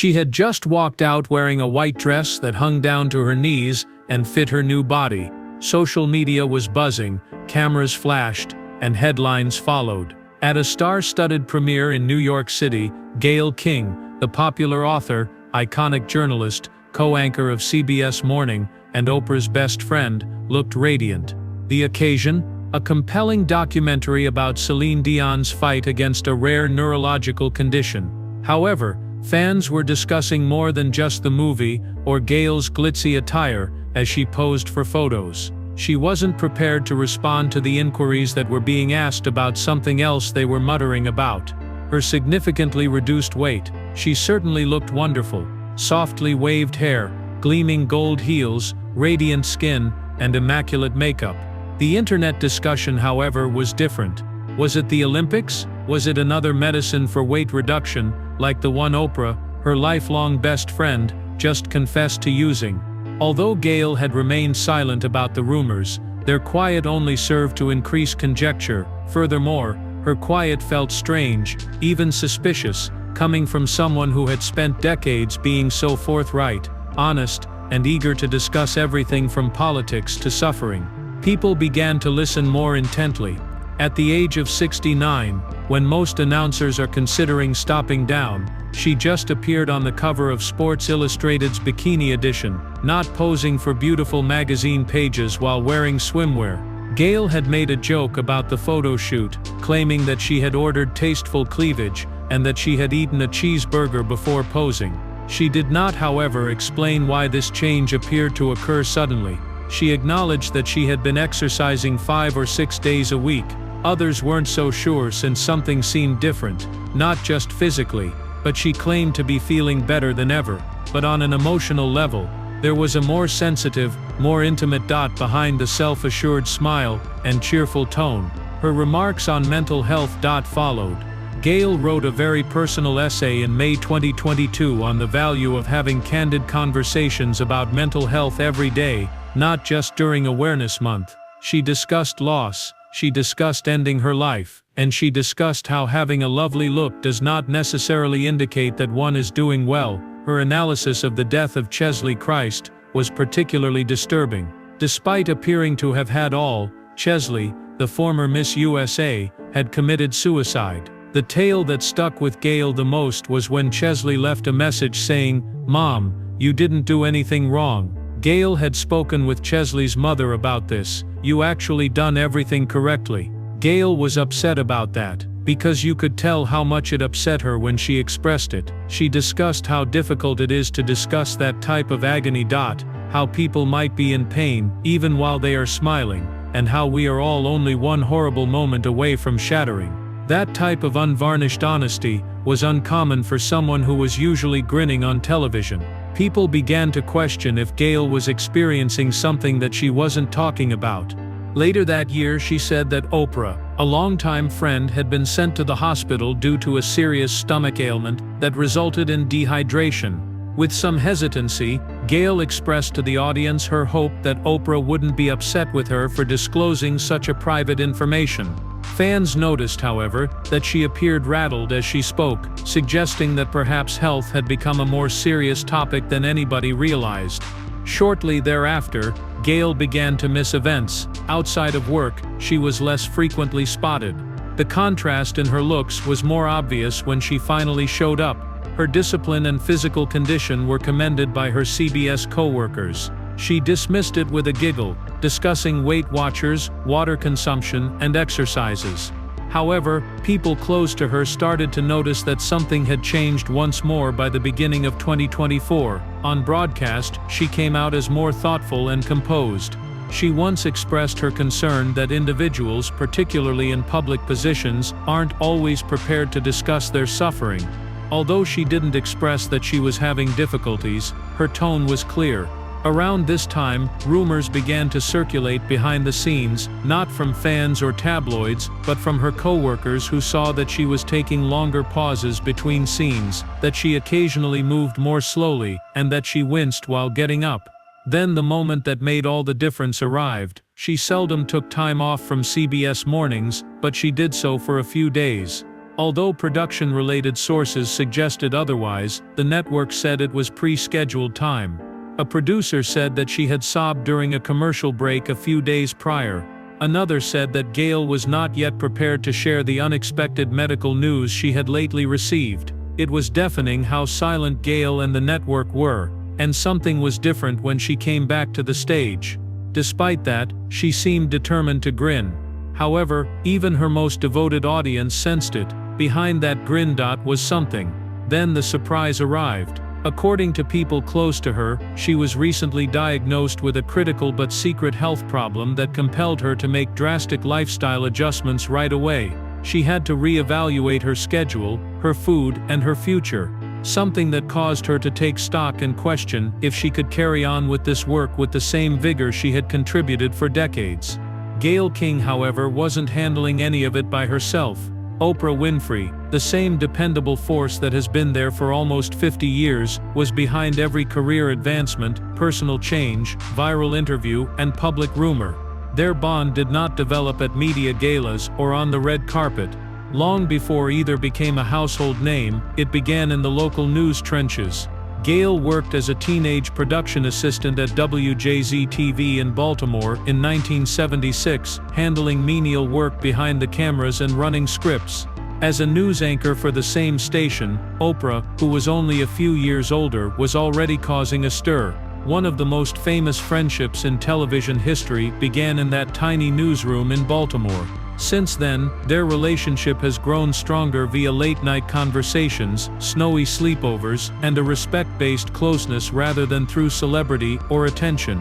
She had just walked out wearing a white dress that hung down to her knees and fit her new body. Social media was buzzing, cameras flashed, and headlines followed. At a star-studded premiere in New York City, Gayle King, the popular author, iconic journalist, co-anchor of CBS Morning, and Oprah's best friend, looked radiant. The occasion? A compelling documentary about Celine Dion's fight against a rare neurological condition. However, fans were discussing more than just the movie or Gayle's glitzy attire as she posed for photos. She wasn't prepared to respond to the inquiries that were being asked about something else they were muttering about. Her significantly reduced weight. She certainly looked wonderful. Softly waved hair, gleaming gold heels, radiant skin, and immaculate makeup. The internet discussion, however, was different. Was it the Olympics? Was it another medicine for weight reduction, like the one Oprah, her lifelong best friend, just confessed to using? Although Gayle had remained silent about the rumors, their quiet only served to increase conjecture. Furthermore, her quiet felt strange, even suspicious, coming from someone who had spent decades being so forthright, honest, and eager to discuss everything from politics to suffering. People began to listen more intently. At the age of 69, when most announcers are considering stopping down, she just appeared on the cover of Sports Illustrated's bikini edition, not posing for beautiful magazine pages while wearing swimwear. Gayle had made a joke about the photo shoot, claiming that she had ordered tasteful cleavage, and that she had eaten a cheeseburger before posing. She did not, however, explain why this change appeared to occur suddenly. She acknowledged that she had been exercising 5 or 6 days a week. Others weren't so sure since something seemed different, not just physically, but she claimed to be feeling better than ever. But on an emotional level, there was a more sensitive, more intimate dot behind the self-assured smile and cheerful tone. Her remarks on mental health followed. Gayle wrote a very personal essay in May 2022 on the value of having candid conversations about mental health every day, not just during Awareness Month. She discussed loss, she discussed ending her life, and she discussed how having a lovely look does not necessarily indicate that one is doing well. Her analysis of the death of Cheslie Kryst was particularly disturbing. Despite appearing to have had all, Cheslie, the former Miss USA, had committed suicide. The tale that stuck with Gayle the most was when Cheslie left a message saying, "Mom, you didn't do anything wrong." Gayle had spoken with Cheslie's mother about this. "You actually done everything correctly." Gayle was upset about that, because you could tell how much it upset her when she expressed it. She discussed how difficult it is to discuss that type of agony. How people might be in pain, even while they are smiling, and how we are all only one horrible moment away from shattering. That type of unvarnished honesty was uncommon for someone who was usually grinning on television. People began to question if Gayle was experiencing something that she wasn't talking about. Later that year, she said that Oprah, a longtime friend, had been sent to the hospital due to a serious stomach ailment that resulted in dehydration. With some hesitancy, Gayle expressed to the audience her hope that Oprah wouldn't be upset with her for disclosing such a private information. Fans noticed, however, that she appeared rattled as she spoke, suggesting that perhaps health had become a more serious topic than anybody realized. Shortly thereafter, Gayle began to miss events. Outside of work, she was less frequently spotted. The contrast in her looks was more obvious when she finally showed up. Her discipline and physical condition were commended by her CBS co-workers. She dismissed it with a giggle, discussing Weight Watchers, water consumption, and exercises. However, people close to her started to notice that something had changed once more by the beginning of 2024. On broadcast, she came out as more thoughtful and composed. She once expressed her concern that individuals, particularly in public positions, aren't always prepared to discuss their suffering. Although she didn't express that she was having difficulties, her tone was clear. Around this time, rumors began to circulate behind the scenes, not from fans or tabloids, but from her co-workers who saw that she was taking longer pauses between scenes, that she occasionally moved more slowly, and that she winced while getting up. Then the moment that made all the difference arrived. She seldom took time off from CBS mornings, but she did so for a few days. Although production-related sources suggested otherwise, the network said it was pre-scheduled time. A producer said that she had sobbed during a commercial break a few days prior. Another said that Gayle was not yet prepared to share the unexpected medical news she had lately received. It was deafening how silent Gayle and the network were, and something was different when she came back to the stage. Despite that, she seemed determined to grin. However, even her most devoted audience sensed it. Behind that grin was something. Then the surprise arrived. According to people close to her, she was recently diagnosed with a critical but secret health problem that compelled her to make drastic lifestyle adjustments right away. She had to reevaluate her schedule, her food, and her future. Something that caused her to take stock and question if she could carry on with this work with the same vigor she had contributed for decades. Gayle King, however, wasn't handling any of it by herself. Oprah Winfrey, the same dependable force that has been there for almost 50 years, was behind every career advancement, personal change, viral interview, and public rumor. Their bond did not develop at media galas or on the red carpet. Long before either became a household name, it began in the local news trenches. Gayle worked as a teenage production assistant at WJZ-TV in Baltimore in 1976, handling menial work behind the cameras and running scripts. As a news anchor for the same station, Oprah, who was only a few years older, was already causing a stir. One of the most famous friendships in television history began in that tiny newsroom in Baltimore. Since then, their relationship has grown stronger via late-night conversations, snowy sleepovers, and a respect-based closeness rather than through celebrity or attention.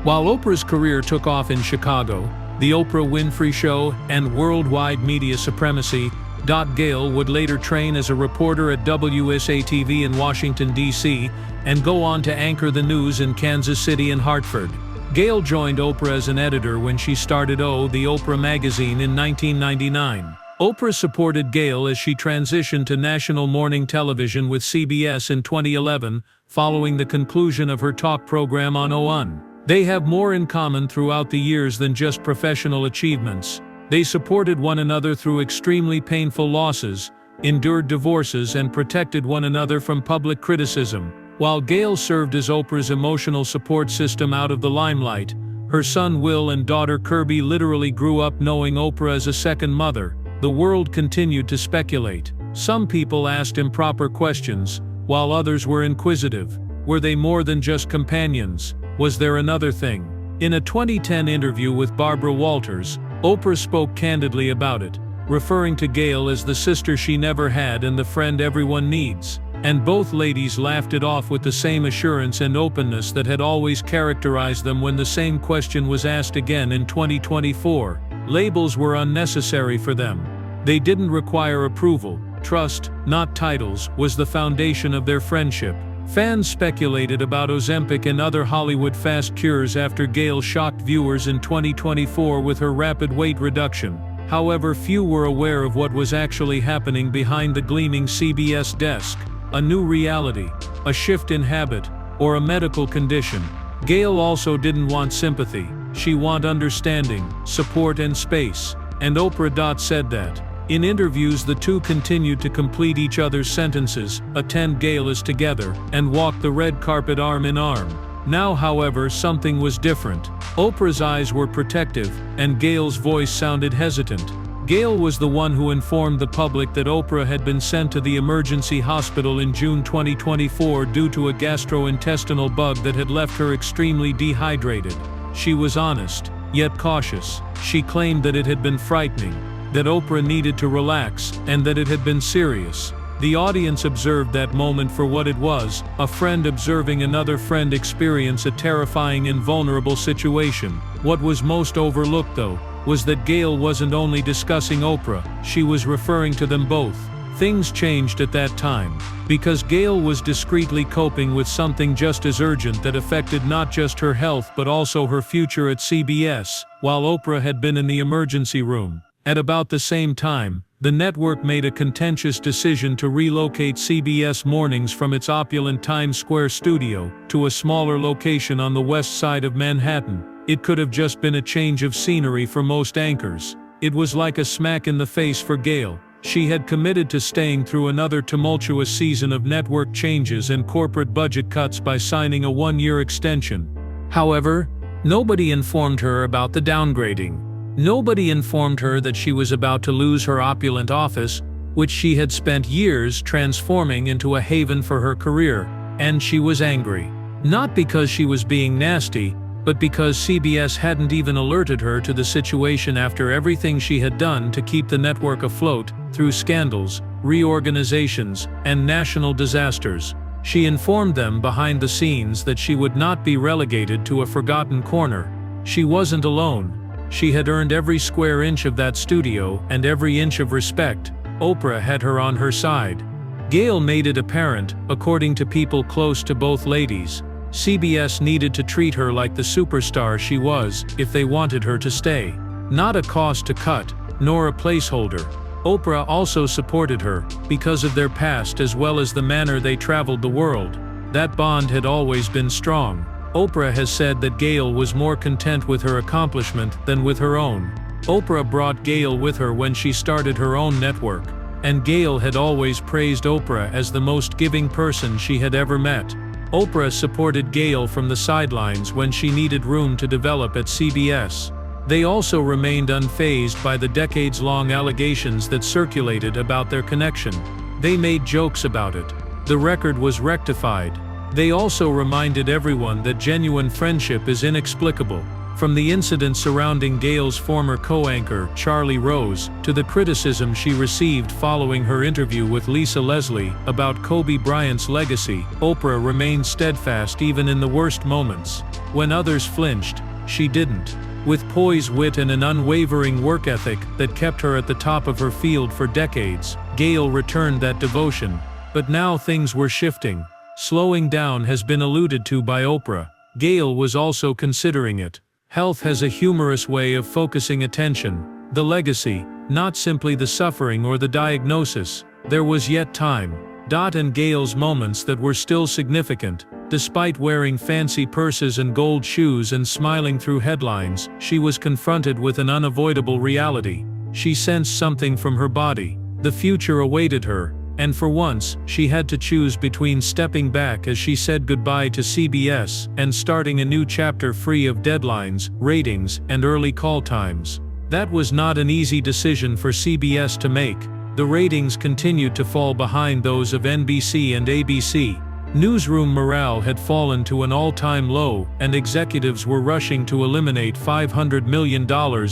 While Oprah's career took off in Chicago, The Oprah Winfrey Show, and worldwide media supremacy, Gayle would later train as a reporter at WSA-TV in Washington, D.C., and go on to anchor the news in Kansas City and Hartford. Gayle joined Oprah as an editor when she started the Oprah magazine in 1999. Oprah supported Gayle as she transitioned to national morning television with CBS in 2011, following the conclusion of her talk program on OWN. They have more in common throughout the years than just professional achievements. They supported one another through extremely painful losses, endured divorces, and protected one another from public criticism. While Gayle served as Oprah's emotional support system out of the limelight, her son Will and daughter Kirby literally grew up knowing Oprah as a second mother. The world continued to speculate. Some people asked improper questions, while others were inquisitive. Were they more than just companions? Was there another thing? In a 2010 interview with Barbara Walters, Oprah spoke candidly about it, referring to Gayle as the sister she never had and the friend everyone needs. And both ladies laughed it off with the same assurance and openness that had always characterized them when the same question was asked again in 2024. Labels were unnecessary for them. They didn't require approval. Trust, not titles, was the foundation of their friendship. Fans speculated about Ozempic and other Hollywood fast cures after Gayle shocked viewers in 2024 with her rapid weight reduction. However, few were aware of what was actually happening behind the gleaming CBS desk. A new reality, a shift in habit, or a medical condition. Gayle also didn't want sympathy. She wanted understanding, support, and space. And Oprah said that. In interviews, the two continued to complete each other's sentences, attend galas together, and walk the red carpet arm in arm. Now, however, something was different. Oprah's eyes were protective, and Gayle's voice sounded hesitant. Gayle was the one who informed the public that Oprah had been sent to the emergency hospital in June 2024 due to a gastrointestinal bug that had left her extremely dehydrated. She was honest, yet cautious. She claimed that it had been frightening, that Oprah needed to relax, and that it had been serious. The audience observed that moment for what it was, a friend observing another friend experience a terrifying and vulnerable situation. What was most overlooked, though, was that Gayle wasn't only discussing Oprah, she was referring to them both. Things changed at that time, because Gayle was discreetly coping with something just as urgent that affected not just her health but also her future at CBS, while Oprah had been in the emergency room. At about the same time, the network made a contentious decision to relocate CBS Mornings from its opulent Times Square studio to a smaller location on the west side of Manhattan. It could have just been a change of scenery for most anchors. It was like a smack in the face for Gayle. She had committed to staying through another tumultuous season of network changes and corporate budget cuts by signing a one-year extension. However, nobody informed her about the downgrading. Nobody informed her that she was about to lose her opulent office, which she had spent years transforming into a haven for her career, and she was angry. Not because she was being nasty, but because CBS hadn't even alerted her to the situation after everything she had done to keep the network afloat through scandals, reorganizations, and national disasters. She informed them behind the scenes that she would not be relegated to a forgotten corner. She wasn't alone. She had earned every square inch of that studio and every inch of respect. Oprah had her on her side. Gayle made it apparent, according to people close to both ladies, CBS needed to treat her like the superstar she was if they wanted her to stay. Not a cost to cut, nor a placeholder. Oprah also supported her, because of their past as well as the manner they traveled the world. That bond had always been strong. Oprah has said that Gayle was more content with her accomplishment than with her own. Oprah brought Gayle with her when she started her own network, and Gayle had always praised Oprah as the most giving person she had ever met. Oprah supported Gayle from the sidelines when she needed room to develop at CBS. They also remained unfazed by the decades-long allegations that circulated about their connection. They made jokes about it. The record was rectified. They also reminded everyone that genuine friendship is inexplicable. From the incident surrounding Gayle's former co-anchor, Charlie Rose, to the criticism she received following her interview with Lisa Leslie about Kobe Bryant's legacy, Oprah remained steadfast even in the worst moments. When others flinched, she didn't. With poise, wit, and an unwavering work ethic that kept her at the top of her field for decades, Gayle returned that devotion. But now things were shifting. Slowing down has been alluded to by Oprah. Gayle was also considering it. Health has a humorous way of focusing attention. The legacy, not simply the suffering or the diagnosis. There was yet time. And Gayle's moments that were still significant. Despite wearing fancy purses and gold shoes and smiling through headlines, she was confronted with an unavoidable reality. She sensed something from her body. The future awaited her. And for once, she had to choose between stepping back as she said goodbye to CBS and starting a new chapter free of deadlines, ratings, and early call times. That was not an easy decision for CBS to make. The ratings continued to fall behind those of NBC and ABC. Newsroom morale had fallen to an all-time low, and executives were rushing to eliminate $500 million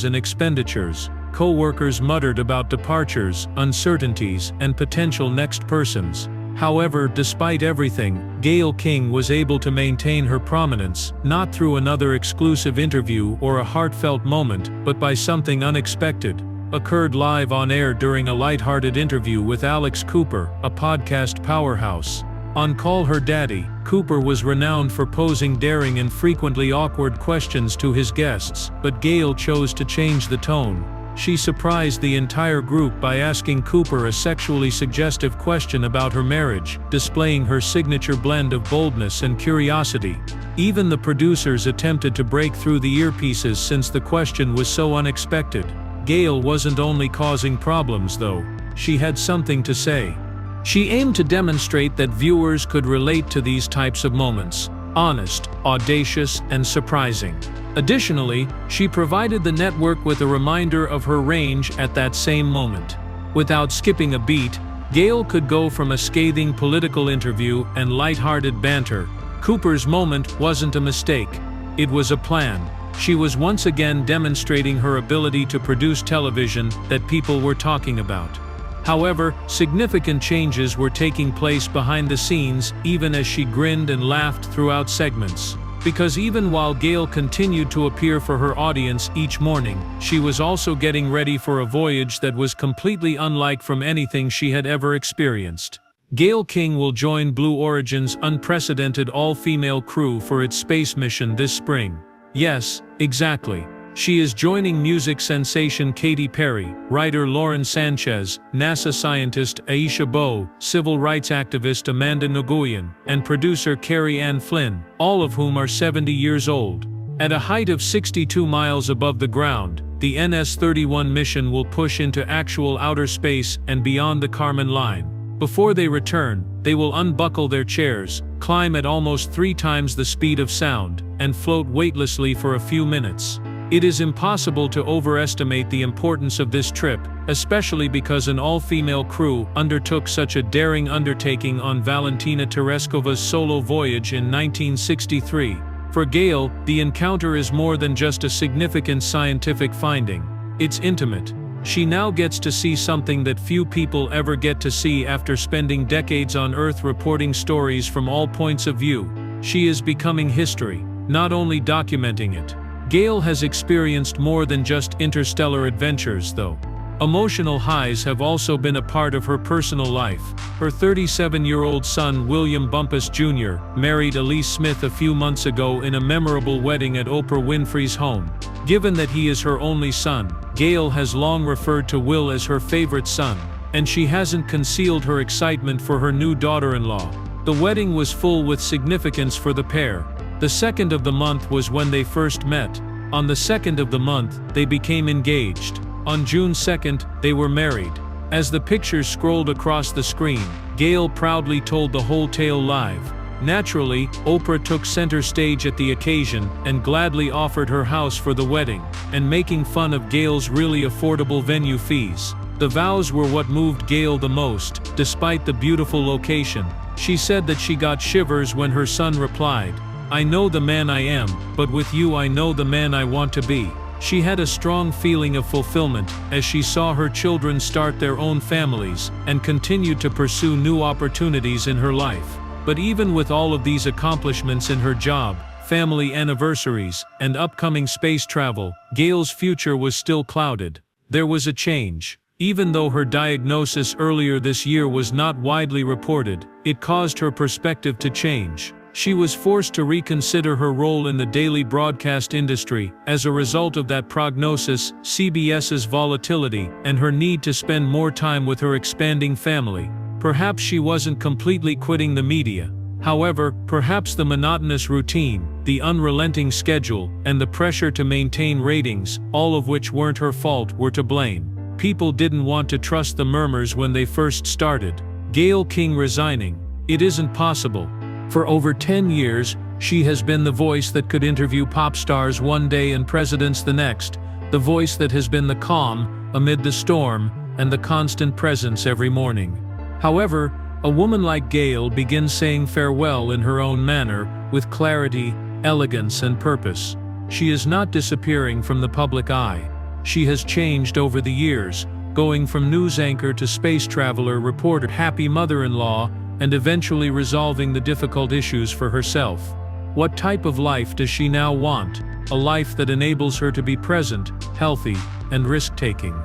in expenditures. Co-workers muttered about departures, uncertainties, and potential next persons. However, despite everything, Gayle King was able to maintain her prominence, not through another exclusive interview or a heartfelt moment, but by something unexpected. Occurred live on air during a lighthearted interview with Alex Cooper, a podcast powerhouse. On Call Her Daddy, Cooper was renowned for posing daring and frequently awkward questions to his guests, but Gayle chose to change the tone. She surprised the entire group by asking Cooper a sexually suggestive question about her marriage, displaying her signature blend of boldness and curiosity. Even the producers attempted to break through the earpieces since the question was so unexpected. Gayle wasn't only causing problems though. She had something to say. She aimed to demonstrate that viewers could relate to these types of moments. Honest, audacious, and surprising. Additionally, she provided the network with a reminder of her range at that same moment. Without skipping a beat, Gayle could go from a scathing political interview and lighthearted banter. Cooper's moment wasn't a mistake. It was a plan. She was once again demonstrating her ability to produce television that people were talking about. However, significant changes were taking place behind the scenes even as she grinned and laughed throughout segments. Because even while Gayle continued to appear for her audience each morning, she was also getting ready for a voyage that was completely unlike from anything she had ever experienced. Gayle King will join Blue Origin's unprecedented all-female crew for its space mission this spring. Yes, exactly. She is joining music sensation Katy Perry, writer Lauren Sanchez, NASA scientist Aisha Bowe, civil rights activist Amanda Nguyen, and producer Carrie Ann Flynn, all of whom are 70 years old. At a height of 62 miles above the ground, the NS-31 mission will push into actual outer space and beyond the Kármán line. Before they return, they will unbuckle their chairs, climb at almost 3 times the speed of sound, and float weightlessly for a few minutes. It is impossible to overestimate the importance of this trip, especially because an all-female crew undertook such a daring undertaking on Valentina Tereshkova's solo voyage in 1963. For Gayle, the encounter is more than just a significant scientific finding. It's intimate. She now gets to see something that few people ever get to see after spending decades on Earth reporting stories from all points of view. She is becoming history, not only documenting it. Gayle has experienced more than just interstellar adventures, though. Emotional highs have also been a part of her personal life. Her 37-year-old son William Bumpus Jr. married Elise Smith a few months ago in a memorable wedding at Oprah Winfrey's home. Given that he is her only son, Gayle has long referred to Will as her favorite son, and she hasn't concealed her excitement for her new daughter-in-law. The wedding was full with significance for the pair. The 2nd of the month was when they first met. On the 2nd of the month, they became engaged. On June 2nd, they were married. As the pictures scrolled across the screen, Gayle proudly told the whole tale live. Naturally, Oprah took center stage at the occasion and gladly offered her house for the wedding, and making fun of Gayle's really affordable venue fees. The vows were what moved Gayle the most, despite the beautiful location. She said that she got shivers when her son replied, "I know the man I am, but with you I know the man I want to be." She had a strong feeling of fulfillment as she saw her children start their own families and continued to pursue new opportunities in her life. But even with all of these accomplishments in her job, family anniversaries, and upcoming space travel, Gayle's future was still clouded. There was a change. Even though her diagnosis earlier this year was not widely reported, it caused her perspective to change. She was forced to reconsider her role in the daily broadcast industry. As a result of that prognosis, CBS's volatility, and her need to spend more time with her expanding family. Perhaps she wasn't completely quitting the media. However, perhaps the monotonous routine, the unrelenting schedule, and the pressure to maintain ratings, all of which weren't her fault, were to blame. People didn't want to trust the murmurs when they first started. Gayle King resigning. It isn't possible. For over 10 years, she has been the voice that could interview pop stars one day and presidents the next, the voice that has been the calm amid the storm and the constant presence every morning. However, a woman like Gayle begins saying farewell in her own manner, with clarity, elegance, and purpose. She is not disappearing from the public eye. She has changed over the years, going from news anchor to space traveler, reporter, happy mother-in-law, and eventually resolving the difficult issues for herself. What type of life does she now want? A life that enables her to be present, healthy, and risk-taking.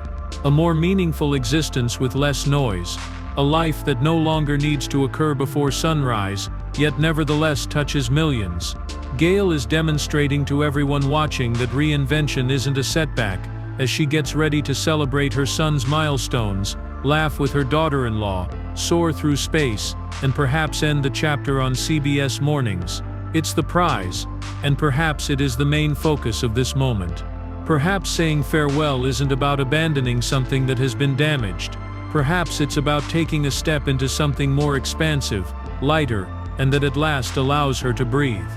A more meaningful existence with less noise. A life that no longer needs to occur before sunrise, yet nevertheless touches millions. Gayle is demonstrating to everyone watching that reinvention isn't a setback, as she gets ready to celebrate her son's milestones, laugh with her daughter-in-law, soar through space, and perhaps end the chapter on CBS mornings. It's the prize, and perhaps it is the main focus of this moment. Perhaps saying farewell isn't about abandoning something that has been damaged. Perhaps it's about taking a step into something more expansive, lighter, and that at last allows her to breathe.